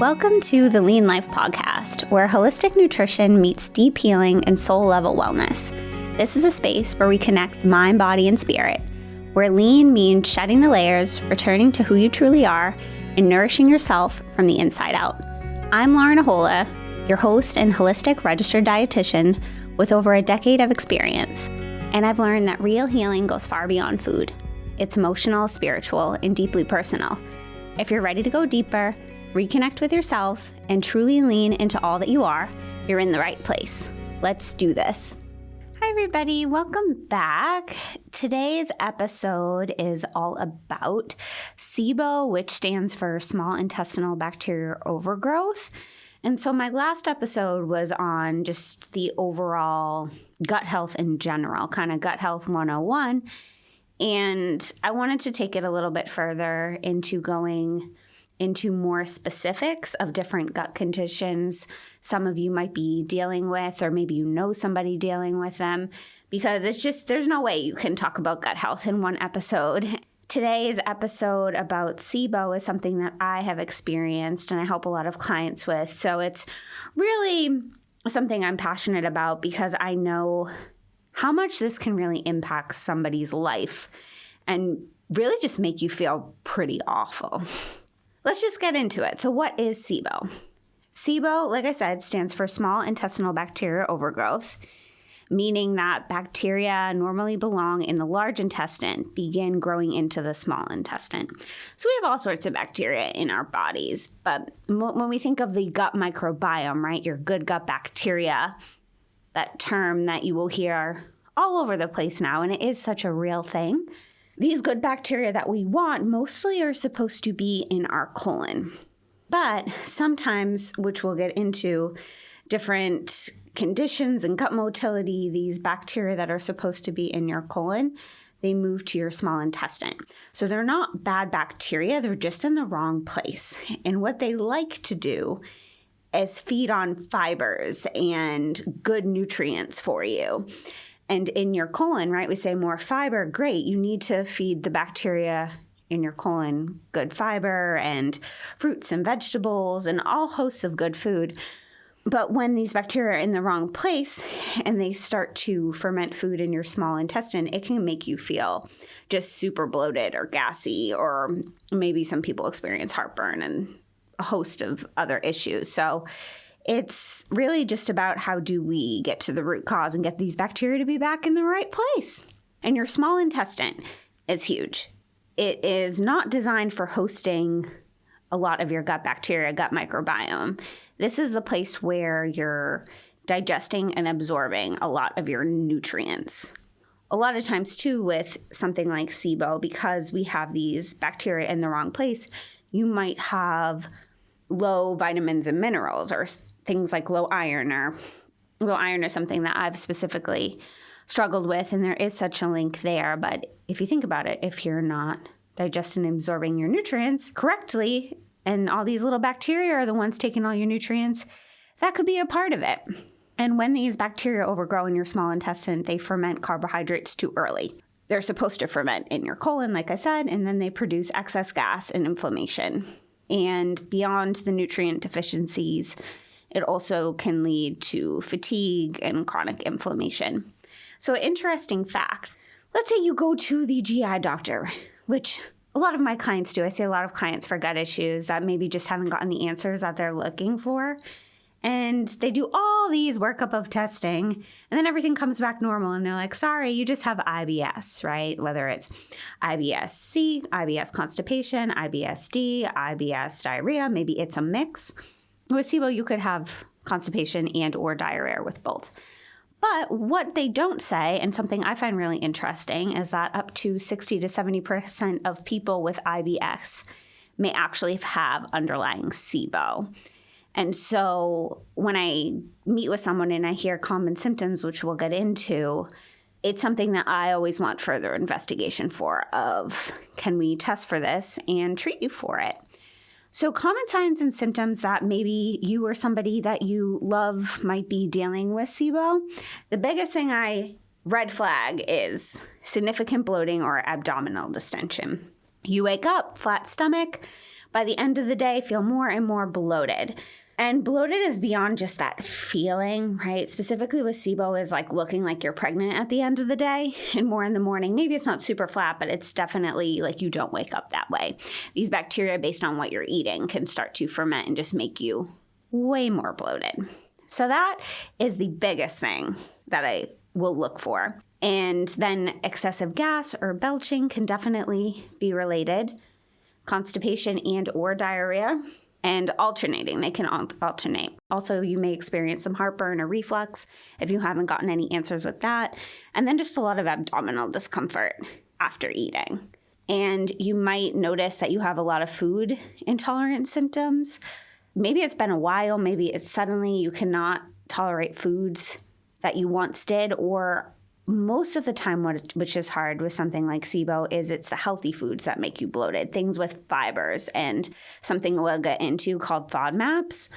Welcome to the Lean Life Podcast, where holistic nutrition meets deep healing and soul-level wellness. This is a space where we connect mind, body, and spirit, where lean means shedding the layers, returning to who you truly are, and nourishing yourself from the inside out. I'm Lauren Ahola, your host and holistic registered dietitian with over a decade of experience, and I've learned that real healing goes far beyond food. It's emotional, spiritual, and deeply personal. If you're ready to go deeper, reconnect with yourself, and truly lean into all that you are, you're in the right place. Let's do this. Hi, everybody. Welcome back. Today's episode is all about SIBO, which stands for Small Intestinal Bacterial Overgrowth. And so my last episode was on just the overall gut health in general, kind of gut health 101. And I wanted to take it a little bit further into going into more specifics of different gut conditions some of you might be dealing with, or maybe you know somebody dealing with them, because it's just, there's no way you can talk about gut health in one episode. Today's episode about SIBO is something that I have experienced and I help a lot of clients with. So it's really something I'm passionate about because I know how much this can really impact somebody's life and really just make you feel pretty awful. Let's just get into it. So what is SIBO? SIBO, like I said, stands for Small Intestinal Bacterial Overgrowth, meaning that bacteria normally belong in the large intestine begin growing into the small intestine. So we have all sorts of bacteria in our bodies, but when we think of the gut microbiome, right, your good gut bacteria, that term that you will hear all over the place now, and it is such a real thing. These good bacteria that we want mostly are supposed to be in our colon. But sometimes, which we'll get into, different conditions and gut motility, these bacteria that are supposed to be in your colon, they move to your small intestine. So they're not bad bacteria, they're just in the wrong place. And what they like to do is feed on fibers and good nutrients for you. And in your colon, right, we say more fiber, great. You need to feed the bacteria in your colon good fiber and fruits and vegetables and all hosts of good food. But when these bacteria are in the wrong place and they start to ferment food in your small intestine, it can make you feel just super bloated or gassy, or maybe some people experience heartburn and a host of other issues. So it's really just about how do we get to the root cause and get these bacteria to be back in the right place. And your small intestine is huge. It is not designed for hosting a lot of your gut bacteria, gut microbiome. This is the place where you're digesting and absorbing a lot of your nutrients. A lot of times, too, with something like SIBO, because we have these bacteria in the wrong place, you might have low vitamins and minerals, or things like low iron, or low iron is something that I've specifically struggled with, and there is such a link there. But if you think about it, if you're not digesting and absorbing your nutrients correctly, and all these little bacteria are the ones taking all your nutrients, that could be a part of it. And when these bacteria overgrow in your small intestine, they ferment carbohydrates too early. They're supposed to ferment in your colon, like I said, and then they produce excess gas and inflammation. And beyond the nutrient deficiencies, it also can lead to fatigue and chronic inflammation. So an interesting fact, let's say you go to the GI doctor, which a lot of my clients do. I see a lot of clients for gut issues that maybe just haven't gotten the answers that they're looking for. And they do all these workup of testing, and then everything comes back normal, and they're like, sorry, you just have IBS, right? Whether it's IBS-C, IBS constipation, IBS-D, IBS diarrhea, maybe it's a mix. With SIBO, you could have constipation and or diarrhea with both. But what they don't say, and something I find really interesting, is that up to 60 to 70% of people with IBS may actually have underlying SIBO. And so when I meet with someone and I hear common symptoms, which we'll get into, it's something that I always want further investigation for, of can we test for this and treat you for it? So common signs and symptoms that maybe you or somebody that you love might be dealing with SIBO. The biggest thing red flag is significant bloating or abdominal distension. You wake up, flat stomach, by the end of the day, feel more and more bloated. And bloated is beyond just that feeling, right? Specifically with SIBO is like looking like you're pregnant at the end of the day and more in the morning. Maybe it's not super flat, but it's definitely like you don't wake up that way. These bacteria, based on what you're eating, can start to ferment and just make you way more bloated. So that is the biggest thing that I will look for. And then excessive gas or belching can definitely be related. Constipation and or diarrhea. And alternating, they can alternate. Also, you may experience some heartburn or reflux if you haven't gotten any answers with that. And then just a lot of abdominal discomfort after eating. And you might notice that you have a lot of food intolerance symptoms. Maybe it's been a while, maybe it's suddenly you cannot tolerate foods that you once did, or most of the time, which is hard with something like SIBO, is it's the healthy foods that make you bloated, things with fibers and something we'll get into called FODMAPs.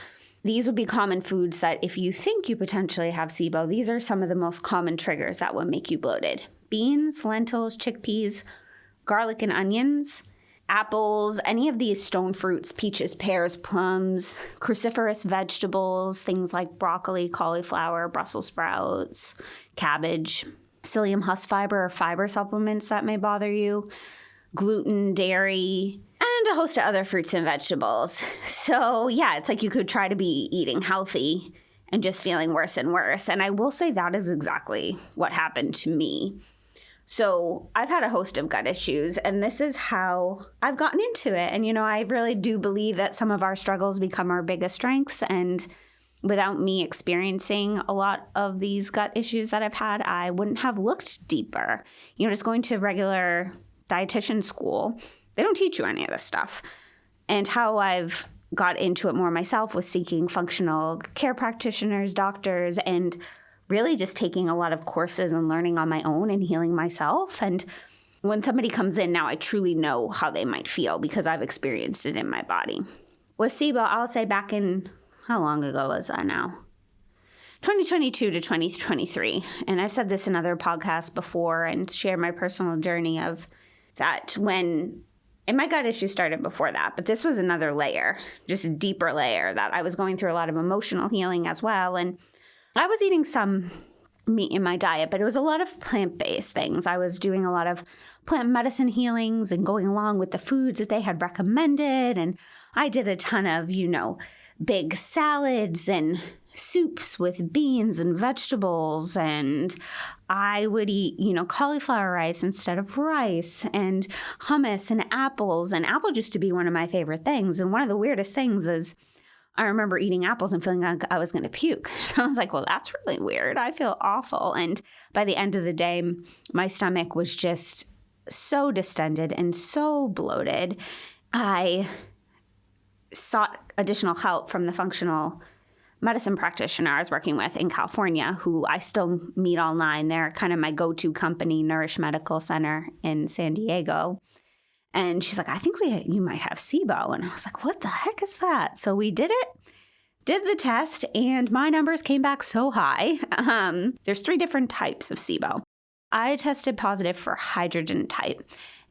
These would be common foods that if you think you potentially have SIBO, these are some of the most common triggers that will make you bloated. Beans, lentils, chickpeas, garlic and onions, apples, any of these stone fruits, peaches, pears, plums, cruciferous vegetables, things like broccoli, cauliflower, Brussels sprouts, cabbage, psyllium husk fiber or fiber supplements that may bother you, gluten, dairy, and a host of other fruits and vegetables. So yeah, it's like you could try to be eating healthy and just feeling worse and worse. And I will say that is exactly what happened to me. So I've had a host of gut issues, and this is how I've gotten into it. And, I really do believe that some of our struggles become our biggest strengths. And without me experiencing a lot of these gut issues that I've had, I wouldn't have looked deeper. Just going to regular dietitian school, they don't teach you any of this stuff. And how I've got into it more myself was seeking functional care practitioners, doctors, and really just taking a lot of courses and learning on my own and healing myself. And when somebody comes in now, I truly know how they might feel because I've experienced it in my body. With SIBO, I'll say back in, how long ago was that now? 2022 to 2023. And I've said this in other podcasts before and shared my personal journey of that and my gut issue started before that, but this was another layer, just a deeper layer that I was going through a lot of emotional healing as well. And I was eating some meat in my diet, but it was a lot of plant-based things. I was doing a lot of plant medicine healings and going along with the foods that they had recommended. And I did a ton of, big salads and soups with beans and vegetables. And I would eat, cauliflower rice instead of rice and hummus and apples. And apple used to be one of my favorite things. And one of the weirdest things is I remember eating apples and feeling like I was going to puke. And I was like, well, that's really weird. I feel awful. And by the end of the day, my stomach was just so distended and so bloated. I sought additional help from the functional medicine practitioner I was working with in California, who I still meet online. They're kind of my go-to company, Nourish Medical Center in San Diego. And she's like, I think you might have SIBO. And I was like, what the heck is that? So we did the test, and my numbers came back so high. There's 3 different types of SIBO. I tested positive for hydrogen type,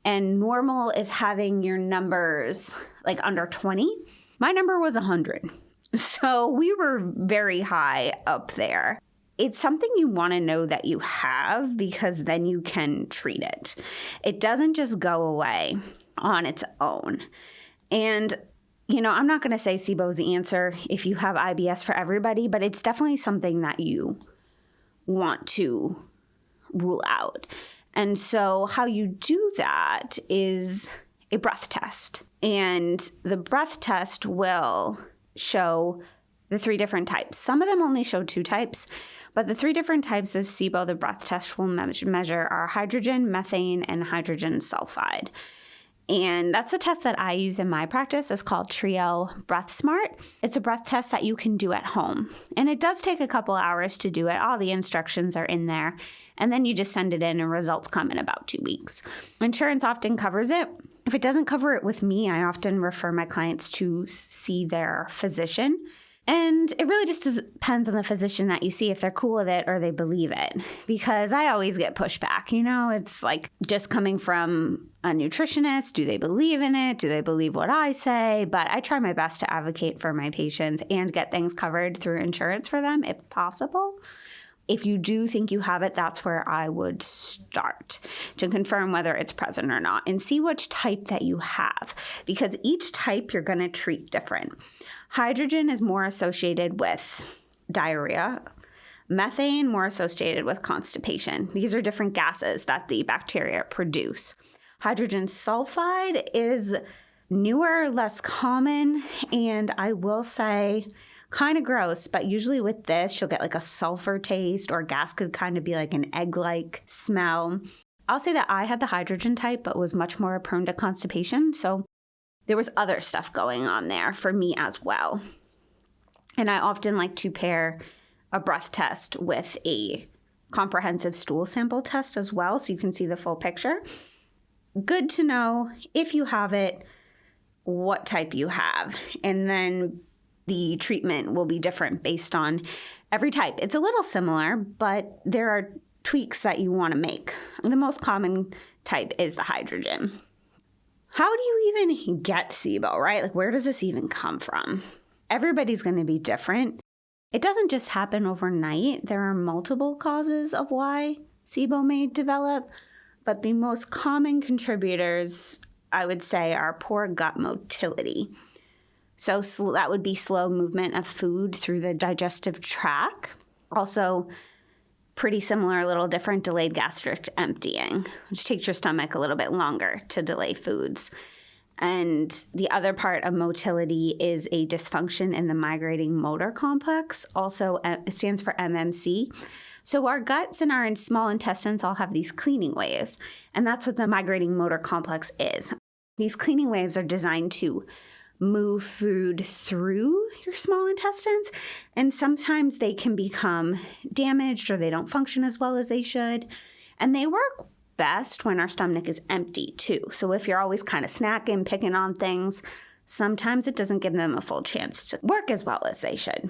and normal is having your numbers like under 20. My number was 100. So we were very high up there. It's something you want to know that you have because then you can treat it. It doesn't just go away on its own. And, I'm not going to say SIBO is the answer if you have IBS for everybody, but it's definitely something that you want to rule out. And so how you do that is a breath test. And the breath test will show the 3 different types. Some of them only show 2 types, but the 3 different types of SIBO the breath test will measure are hydrogen, methane, and hydrogen sulfide. And that's a test that I use in my practice. It's called Trio Breath Smart. It's a breath test that you can do at home. And it does take a couple hours to do it. All the instructions are in there. And then you just send it in and results come in about 2 weeks. Insurance often covers it. If it doesn't cover it with me, I often refer my clients to see their physician And it really just depends on the physician that you see if they're cool with it or they believe it. Because I always get pushback, it's like just coming from a nutritionist. Do they believe in it? Do they believe what I say? But I try my best to advocate for my patients and get things covered through insurance for them if possible. If you do think you have it, that's where I would start to confirm whether it's present or not and see which type that you have, because each type you're going to treat different. Hydrogen is more associated with diarrhea. Methane more associated with constipation. These are different gases that the bacteria produce. Hydrogen sulfide is newer, less common, and I will say kind of gross, but usually with this, you'll get like a sulfur taste, or gas could kind of be like an egg-like smell. I'll say that I had the hydrogen type, but was much more prone to constipation. So there was other stuff going on there for me as well. And I often like to pair a breath test with a comprehensive stool sample test as well, so you can see the full picture. Good to know if you have it, what type you have, and then the treatment will be different based on every type. It's a little similar, but there are tweaks that you want to make. The most common type is the hydrogen. How do you even get SIBO, right? Like, where does this even come from? Everybody's going to be different. It doesn't just happen overnight. There are multiple causes of why SIBO may develop, but the most common contributors, I would say, are poor gut motility. So that would be slow movement of food through the digestive tract. Also, pretty similar, a little different, delayed gastric emptying, which takes your stomach a little bit longer to delay foods. And the other part of motility is a dysfunction in the migrating motor complex. Also, it stands for MMC. So our guts and our small intestines all have these cleaning waves, and that's what the migrating motor complex is. These cleaning waves are designed to move food through your small intestines, and sometimes they can become damaged or they don't function as well as they should. And they work best when our stomach is empty too. So if you're always kind of snacking, picking on things, sometimes it doesn't give them a full chance to work as well as they should.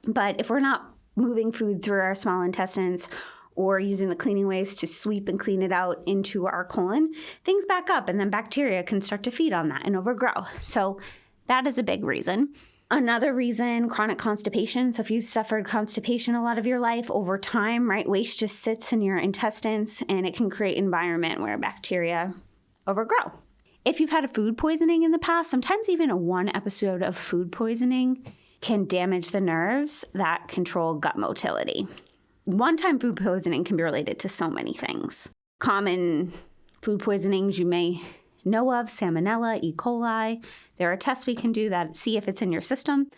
But if we're not moving food through our small intestines or using the cleaning waves to sweep and clean it out into our colon, things back up, and then bacteria can start to feed on that and overgrow. So that is a big reason. Another reason, chronic constipation. So if you've suffered constipation a lot of your life over time, right, waste just sits in your intestines and it can create an environment where bacteria overgrow. If you've had a food poisoning in the past, sometimes even one episode of food poisoning can damage the nerves that control gut motility. One-time food poisoning can be related to so many things. Common food poisonings you may know of: Salmonella, E. coli. There are tests we can do that see if it's in your system.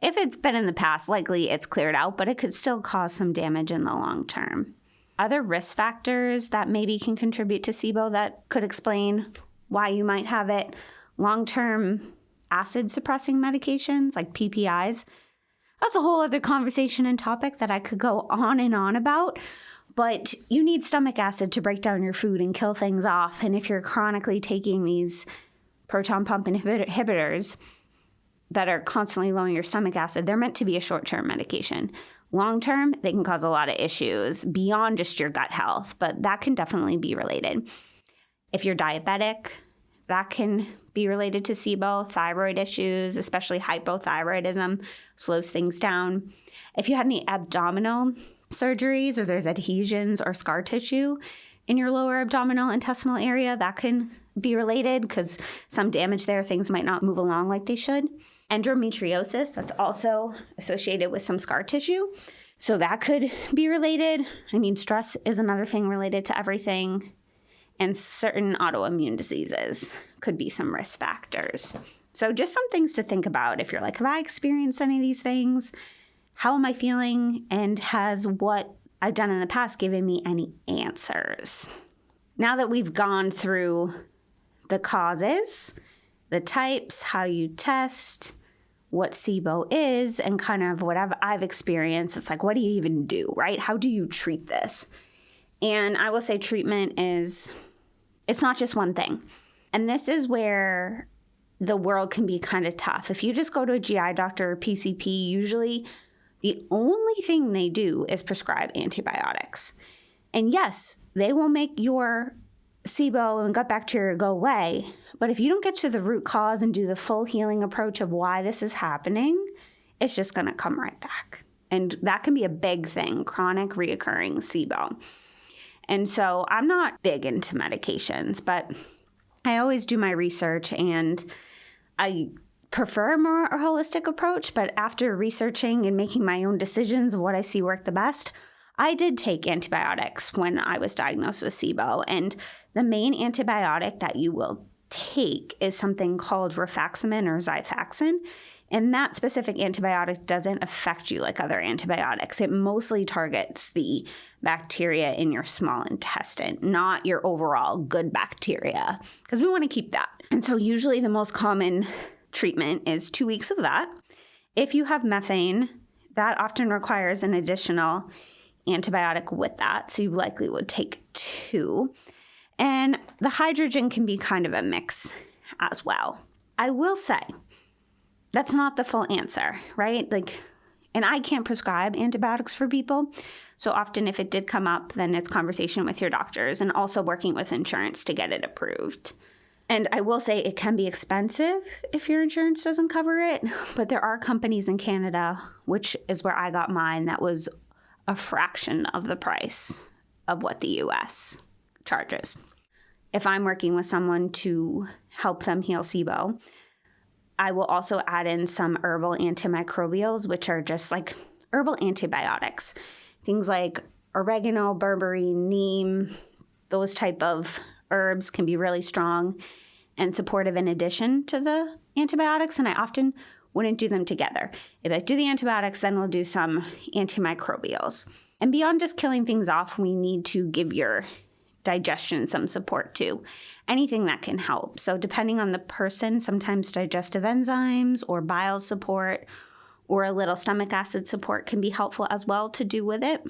If it's been in the past, likely it's cleared out, but it could still cause some damage in the long term. Other risk factors that maybe can contribute to SIBO that could explain why you might have it: long-term acid-suppressing medications like PPIs. That's a whole other conversation and topic that I could go on and on about. But you need stomach acid to break down your food and kill things off. And if you're chronically taking these proton pump inhibitors that are constantly lowering your stomach acid, they're meant to be a short-term medication. Long-term, they can cause a lot of issues beyond just your gut health, but that can definitely be related. If you're diabetic, that can be related to SIBO. Thyroid issues, especially hypothyroidism, slows things down. If you had any abdominal surgeries or there's adhesions or scar tissue in your lower abdominal intestinal area, that can be related because some damage there, things might not move along like they should. Endometriosis, that's also associated with some scar tissue. So that could be related. I mean, stress is another thing related to everything. And certain autoimmune diseases could be some risk factors. So just some things to think about if you're like, have I experienced any of these things? How am I feeling? And has what I've done in the past given me any answers? Now that we've gone through the causes, the types, how you test, what SIBO is, and kind of what I've experienced, it's like, what do you even do, right? How do you treat this? And I will say treatment it's not just one thing. And this is where the world can be kind of tough. If you just go to a GI doctor or PCP, usually the only thing they do is prescribe antibiotics. And yes, they will make your SIBO and gut bacteria go away. But if you don't get to the root cause and do the full healing approach of why this is happening, it's just going to come right back. And that can be a big thing, chronic reoccurring SIBO. And so I'm not big into medications, but I always do my research, and I prefer a more holistic approach. But after researching and making my own decisions of what I see work the best, I did take antibiotics when I was diagnosed with SIBO. And the main antibiotic that you will take is something called rifaximin or Xifaxan. And that specific antibiotic doesn't affect you like other antibiotics. It mostly targets the bacteria in your small intestine, not your overall good bacteria, because we want to keep that. And so usually the most common treatment is 2 weeks of that. If you have methane, that often requires an additional antibiotic with that, so you likely would take 2. And the hydrogen can be kind of a mix as well. I will say, that's not the full answer, right? And I can't prescribe antibiotics for people. So often if it did come up, then it's conversation with your doctors and also working with insurance to get it approved. And I will say it can be expensive if your insurance doesn't cover it, but there are companies in Canada, which is where I got mine, that was a fraction of the price of what the US charges. If I'm working with someone to help them heal SIBO, I will also add in some herbal antimicrobials, which are just like herbal antibiotics. Things like oregano, berberine, neem, those type of herbs can be really strong and supportive in addition to the antibiotics. And I often wouldn't do them together. If I do the antibiotics, then we'll do some antimicrobials. And beyond just killing things off, we need to give your digestion some support too. Anything that can help. So depending on the person, sometimes digestive enzymes or bile support or a little stomach acid support can be helpful as well to do with it.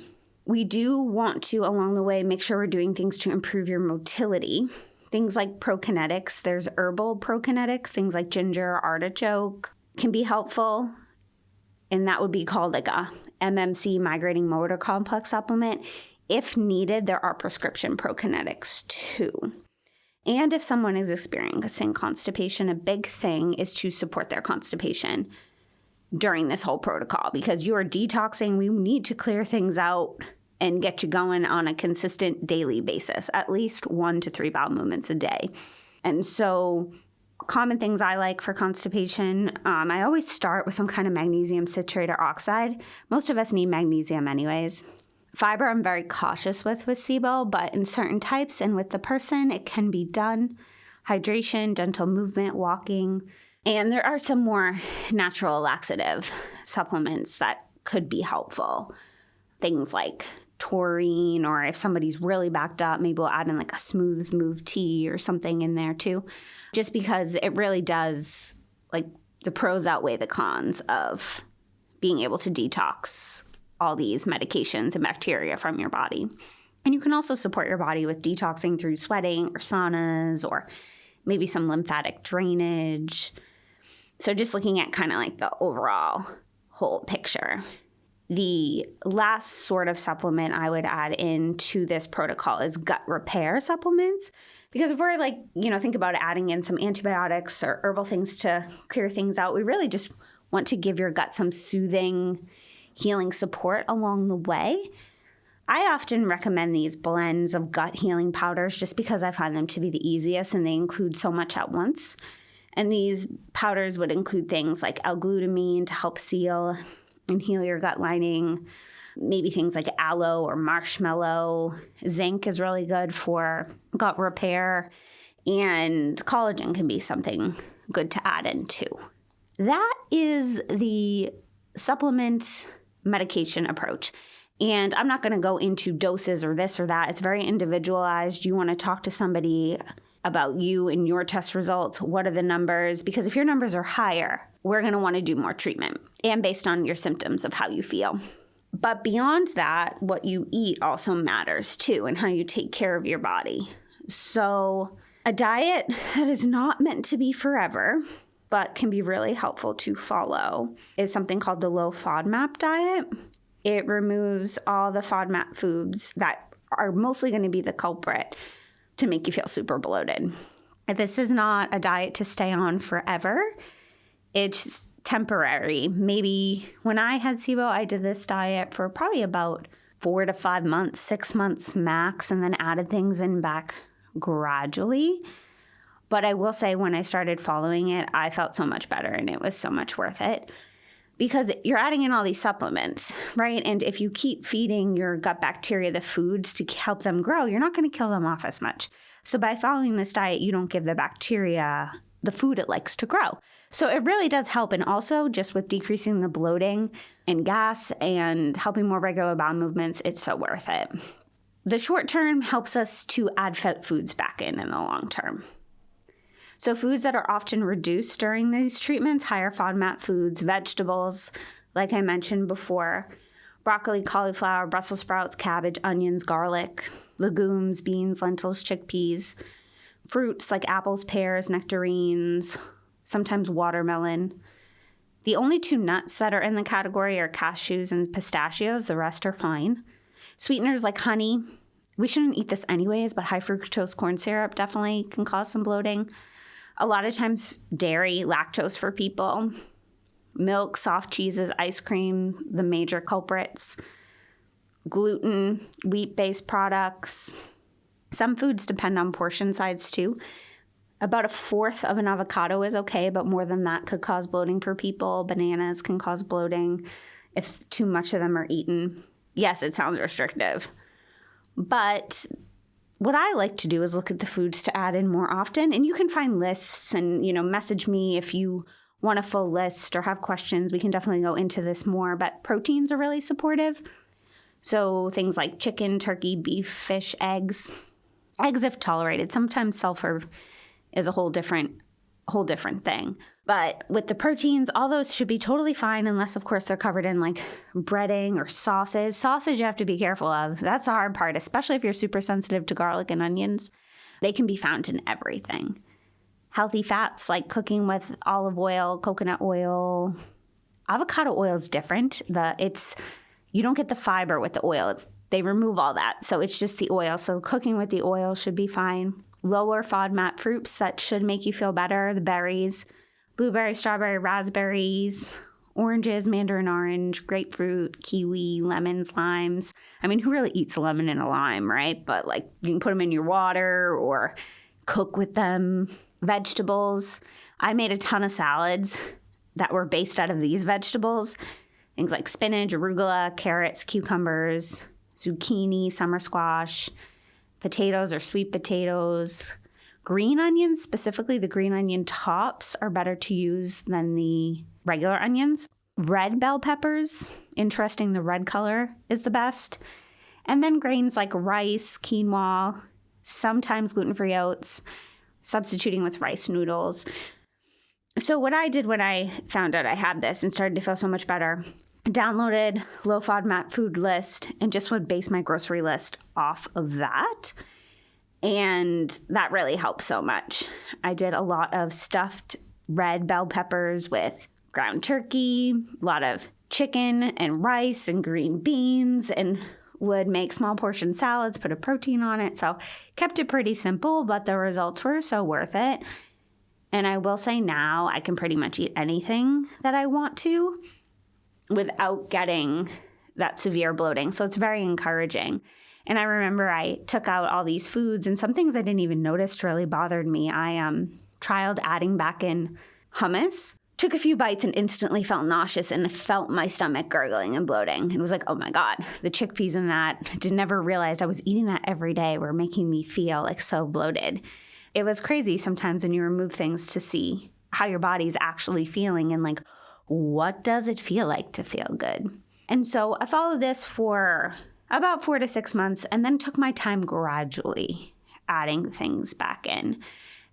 We do want to, along the way, make sure we're doing things to improve your motility. Things like prokinetics. There's herbal prokinetics, things like ginger, artichoke can be helpful. And that would be called like a MMC, migrating motor complex supplement. If needed, there are prescription prokinetics too. And if someone is experiencing constipation, a big thing is to support their constipation during this whole protocol, because you are detoxing. We need to clear things out and get you going on a consistent daily basis, at least 1 to 3 bowel movements a day. And so common things I like for constipation, I always start with some kind of magnesium citrate or oxide. Most of us need magnesium anyways. Fiber I'm very cautious with SIBO, but in certain types and with the person, it can be done. Hydration, gentle movement, walking. And there are some more natural laxative supplements that could be helpful. Things like taurine, or if somebody's really backed up, maybe we'll add in like a smooth move tea or something in there too. Just because it really does, like, the pros outweigh the cons of being able to detox all these medications and bacteria from your body. And you can also support your body with detoxing through sweating or saunas or maybe some lymphatic drainage. So just looking at kind of like the overall whole picture. The last sort of supplement I would add into this protocol is gut repair supplements. Because if we're think about adding in some antibiotics or herbal things to clear things out, we really just want to give your gut some soothing, healing support along the way. I often recommend these blends of gut healing powders just because I find them to be the easiest and they include so much at once. And these powders would include things like L-glutamine to help seal and heal your gut lining, maybe things like aloe or marshmallow. Zinc is really good for gut repair, and collagen can be something good to add in too. That is the supplement medication approach. And I'm not going to go into doses or this or that. It's very individualized. You want to talk to somebody about you and your test results. What are the numbers? Because if your numbers are higher, we're going to want to do more treatment, and based on your symptoms of how you feel. But beyond that, what you eat also matters too, and how you take care of your body. So a diet that is not meant to be forever but can be really helpful to follow, is something called the low FODMAP diet. It removes all the FODMAP foods that are mostly going to be the culprit to make you feel super bloated. This is not a diet to stay on forever. It's temporary. Maybe when I had SIBO, I did this diet for probably about 4 to 5 months, 6 months max, and then added things in back gradually. But I will say when I started following it, I felt so much better and it was so much worth it because you're adding in all these supplements, right? And if you keep feeding your gut bacteria the foods to help them grow, you're not going to kill them off as much. So by following this diet, you don't give the bacteria the food it likes to grow. So it really does help. And also just with decreasing the bloating and gas and helping more regular bowel movements, it's so worth it. The short term helps us to add foods back in the long term. So foods that are often reduced during these treatments, higher FODMAP foods, vegetables, like I mentioned before, broccoli, cauliflower, Brussels sprouts, cabbage, onions, garlic, legumes, beans, lentils, chickpeas, fruits like apples, pears, nectarines, sometimes watermelon. The only 2 nuts that are in the category are cashews and pistachios. The rest are fine. Sweeteners like honey. We shouldn't eat this anyways, but high fructose corn syrup definitely can cause some bloating. A lot of times dairy, lactose for people. Milk, soft cheeses, ice cream, the major culprits. Gluten, wheat-based products. Some foods depend on portion size too. About 1/4 of an avocado is okay, but more than that could cause bloating for people. Bananas can cause bloating if too much of them are eaten. Yes, it sounds restrictive. But what I like to do is look at the foods to add in more often. And you can find lists and, message me if you want a full list or have questions. We can definitely go into this more. But proteins are really supportive. So things like chicken, turkey, beef, fish, eggs. Eggs if tolerated. Sometimes sulfur is a whole different thing. But with the proteins, all those should be totally fine unless, of course, they're covered in like breading or sauces. Sausage you have to be careful of. That's the hard part, especially if you're super sensitive to garlic and onions. They can be found in everything. Healthy fats like cooking with olive oil, coconut oil. Avocado oil is different. You don't get the fiber with the oil. They remove all that. So it's just the oil. So cooking with the oil should be fine. Lower FODMAP fruits that should make you feel better. The berries, blueberry, strawberry, raspberries, oranges, mandarin orange, grapefruit, kiwi, lemons, limes. I mean, who really eats a lemon and a lime, right? But you can put them in your water or cook with them. Vegetables. I made a ton of salads that were based out of these vegetables. Things like spinach, arugula, carrots, cucumbers, zucchini, summer squash, potatoes or sweet potatoes. Green onions, specifically the green onion tops, are better to use than the regular onions. Red bell peppers, interesting, the red color is the best. And then grains like rice, quinoa, sometimes gluten-free oats, substituting with rice noodles. So what I did when I found out I had this and started to feel so much better, downloaded low FODMAP food list and just would base my grocery list off of that. And that really helped so much. I did a lot of stuffed red bell peppers with ground turkey, a lot of chicken and rice and green beans, and would make small portion salads, put a protein on it. So kept it pretty simple, but the results were so worth it. And I will say now I can pretty much eat anything that I want to without getting that severe bloating. So it's very encouraging. And I remember I took out all these foods and some things I didn't even notice really bothered me. I trialed adding back in hummus, took a few bites and instantly felt nauseous and felt my stomach gurgling and bloating. And was like, oh my God, the chickpeas in that, never realized I was eating that every day were making me feel so bloated. It was crazy sometimes when you remove things to see how your body's actually feeling and what does it feel like to feel good? And so I followed this for about 4 to 6 months and then took my time gradually adding things back in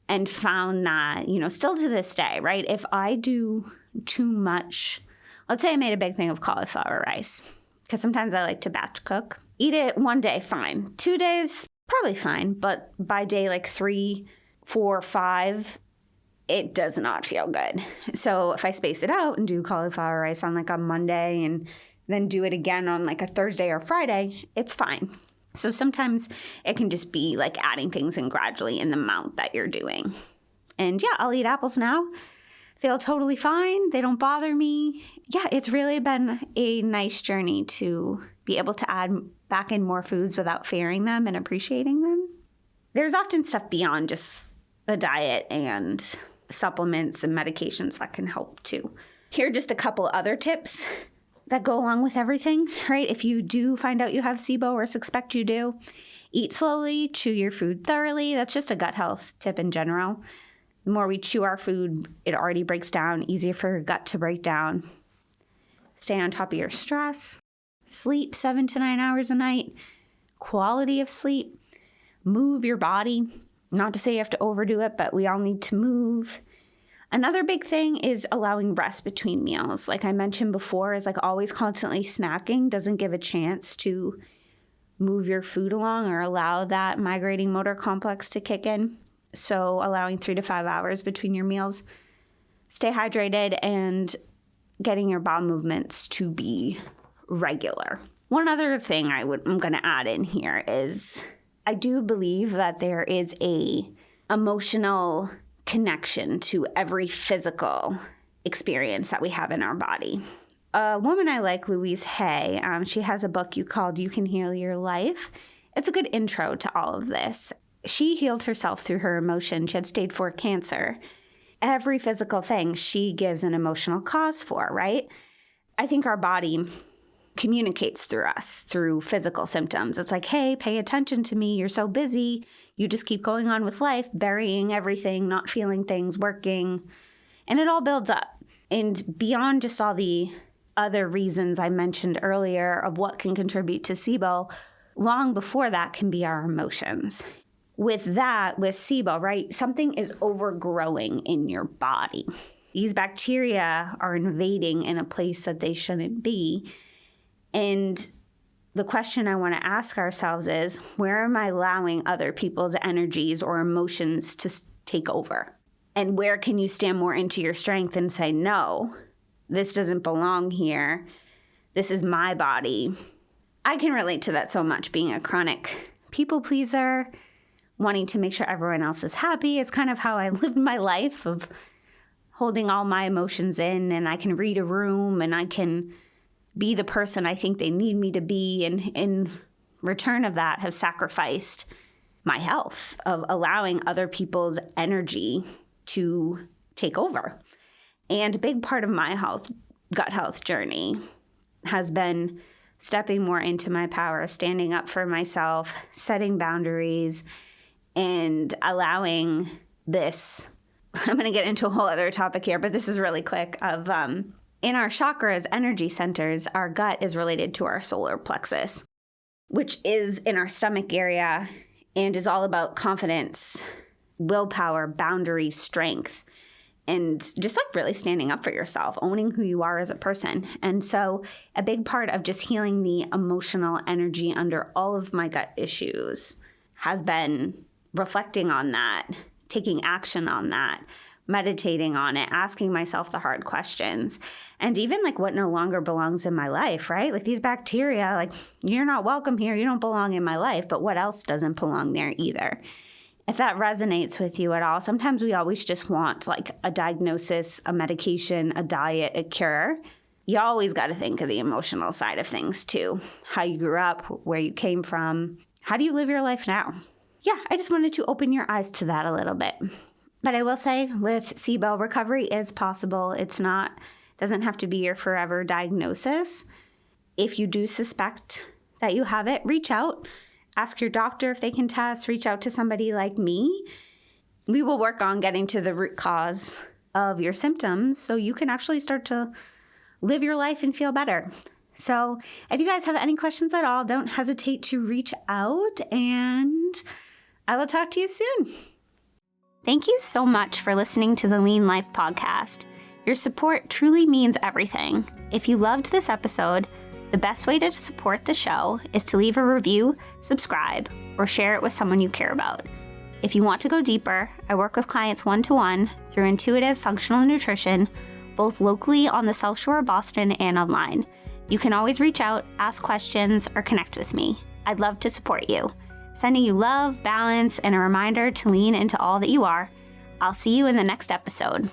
and found that, still to this day, right? If I do too much, let's say I made a big thing of cauliflower rice, because sometimes I like to batch cook. Eat it one day, fine. 2 days, probably fine. But by day 3, 4, 5, it does not feel good. So if I space it out and do cauliflower rice on like a Monday and then do it again on like a Thursday or Friday, it's fine. So sometimes it can just be like adding things in gradually in the amount that you're doing. And yeah, I'll eat apples now. Feel totally fine. They don't bother me. Yeah, it's really been a nice journey to be able to add back in more foods without fearing them and appreciating them. There's often stuff beyond just the diet and supplements and medications that can help too. Here are just a couple other tips that go along with everything, right? If you do find out you have SIBO or suspect you do, eat slowly, chew your food thoroughly. That's just a gut health tip in general. The more we chew our food, it already breaks down, easier for your gut to break down. Stay on top of your stress. Sleep 7 to 9 hours a night. Quality of sleep. Move your body. Not to say you have to overdo it, but we all need to move. Another big thing is allowing rest between meals. Like I mentioned before, is like always constantly snacking doesn't give a chance to move your food along or allow that migrating motor complex to kick in. So allowing 3 to 5 hours between your meals. Stay hydrated and getting your bowel movements to be regular. One other thing I'm going to add in here is I do believe that there is a emotional connection to every physical experience that we have in our body. A woman I like, Louise Hay, she has a book called You Can Heal Your Life. It's a good intro to all of this. She healed herself through her emotion. She had stage 4 cancer. Every physical thing she gives an emotional cause for, right? I think our body communicates through us, through physical symptoms. It's like, hey, pay attention to me. You're so busy. You just keep going on with life, burying everything, not feeling things, working. And it all builds up. And beyond just all the other reasons I mentioned earlier of what can contribute to SIBO, long before that can be our emotions. With SIBO, right, something is overgrowing in your body. These bacteria are invading in a place that they shouldn't be. And the question I want to ask ourselves is, where am I allowing other people's energies or emotions to take over? And where can you stand more into your strength and say, no, this doesn't belong here. This is my body. I can relate to that so much, being a chronic people pleaser, wanting to make sure everyone else is happy. It's kind of how I lived my life of holding all my emotions in, and I can read a room and I can be the person I think they need me to be, and in return of that have sacrificed my health, of allowing other people's energy to take over. And a big part of my gut health journey has been stepping more into my power, standing up for myself, setting boundaries, and allowing this. I'm going to get into a whole other topic here, but this is really quick. In our chakras, energy centers, our gut is related to our solar plexus, which is in our stomach area and is all about confidence, willpower, boundaries, strength, and just like really standing up for yourself, owning who you are as a person. And so a big part of just healing the emotional energy under all of my gut issues has been reflecting on that, taking action on that, meditating on it, asking myself the hard questions, and even like what no longer belongs in my life, right? Like these bacteria, like you're not welcome here, you don't belong in my life, but what else doesn't belong there either? If that resonates with you at all, sometimes we always just want like a diagnosis, a medication, a diet, a cure. You always got to think of the emotional side of things too. How you grew up, where you came from, how do you live your life now? Yeah, I just wanted to open your eyes to that a little bit. But I will say with SIBO, recovery is possible. Doesn't have to be your forever diagnosis. If you do suspect that you have it, reach out. Ask your doctor if they can test. Reach out to somebody like me. We will work on getting to the root cause of your symptoms so you can actually start to live your life and feel better. So if you guys have any questions at all, don't hesitate to reach out, and I will talk to you soon. Thank you so much for listening to the Lean Life podcast. Your support truly means everything. If you loved this episode, the best way to support the show is to leave a review, subscribe, or share it with someone you care about. If you want to go deeper, I work with clients one-to-one through intuitive functional nutrition, both locally on the South Shore of Boston and online. You can always reach out, ask questions, or connect with me. I'd love to support you. Sending you love, balance, and a reminder to lean into all that you are. I'll see you in the next episode.